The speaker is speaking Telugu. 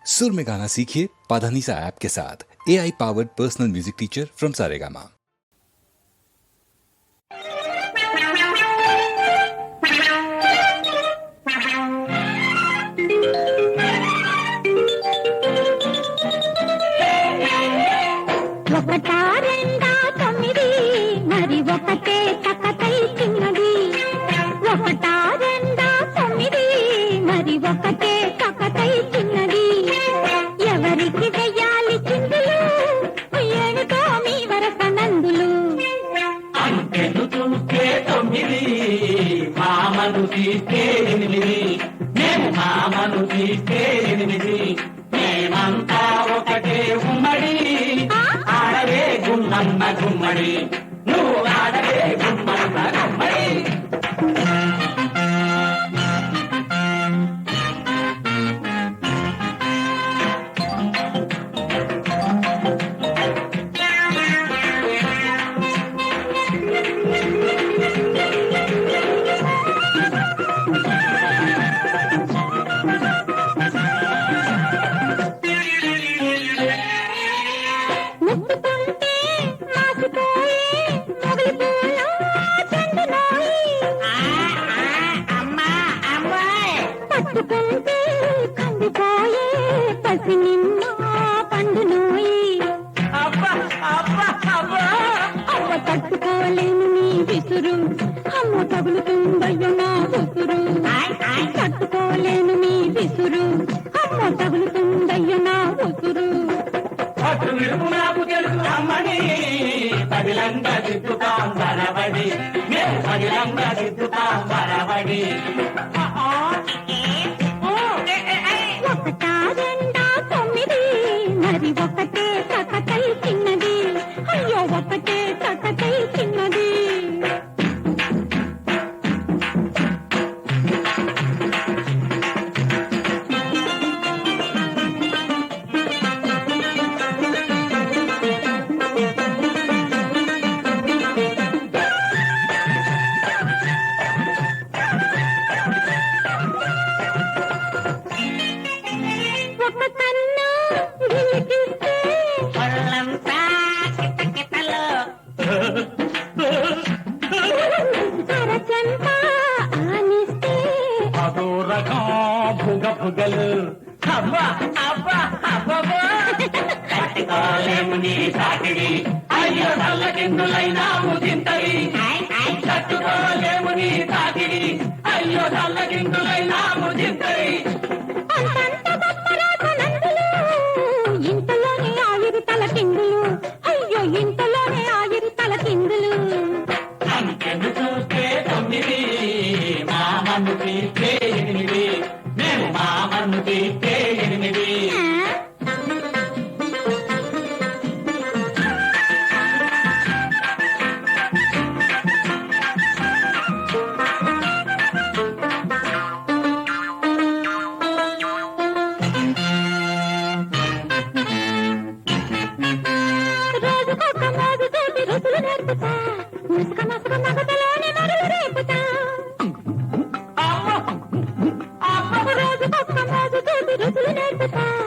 सुर में गाना सीखिए पाधानीसा ऐप के साथ। AI powered personal music teacher from Saregama. ఒకటా రెండా తొమ్మిది మరి ఒకటే తకతై చిన్నది. ఒకటా రెండా తొమ్మిది మరి ఒకటే తకతై చిన్నది. ఎవరికి వెయ్యాలి చిందులు ఏమిటో మీ వరస నందులు. అంకెను చూస్తే తొమ్మిది మామను తీస్తే ఎనిమిది. మేము మామను తీస్తే ఎనిమిది. మేమంతా ఒకటే ఉమ్మడి. ఆడవే గుమ్మన్న గుమ్మడి. నువ్వు ఆడవే గుమ్మన్న గుమ్మడి. ముట్టుకుంటే మాసిపోయే మొగలి పూలు చెండునోయి. పట్టుకుంటే కందిపోయే పసి నిమ్మ పండునోయి. అవ్వ తట్టుకోలేను నీ విసురు. అమ్మ తగులుతుందయ్యో నా ఉసురు. తట్టుకోలేను నీ విసురు. అమ్మ తగులుతుందయ్యో నా ఉసురు. అటు విడుపు నాకు తెలుసు అమ్మని. పదిలంగా దిద్దుతాం బరబడి. మేము పదిలంగా దిద్దుతాం బరబడి. ఒకటా రెండా తొమ్మిది మరి ఒకటే తకతై చిన్నది. అయ్యో ఒకటే తకతై చిన్నది. ఒక కన్ను గిలికిస్తే పళ్ళంతా కిటకిటలు. అరచెంప ఆనిస్తే అదో రకం భుగ భుగలు. అబ్బా అబ్బా అబ్బా కట్టుకోలేము నీ సాకిడి. అయ్యో చల్లకిందులైనాము చింతవి. తట్టుకోలేము నీ సాకిడి. అయ్యో చల్లకిందులైనాము చింతవి. అంతంత బొమ్మరాజ నందులు ఇంతలోనే ఆవిరి తల కిందులు. అయ్యో ఇంతలోనే ఆవిరి తల కిందులు. అంకెను చూస్తే తొమ్మిది మామను తీస్తే ఎనిమిది. మేము మామను తీస్తే ఎనిమిది. రోజుకొక మోజుతోటి రుచులు నేర్పుతా. ముసుక మసుక మగతలోనే మరులు రేపుతా. రోజుకొక మోజుతోటి రుచులు నేర్పుతా.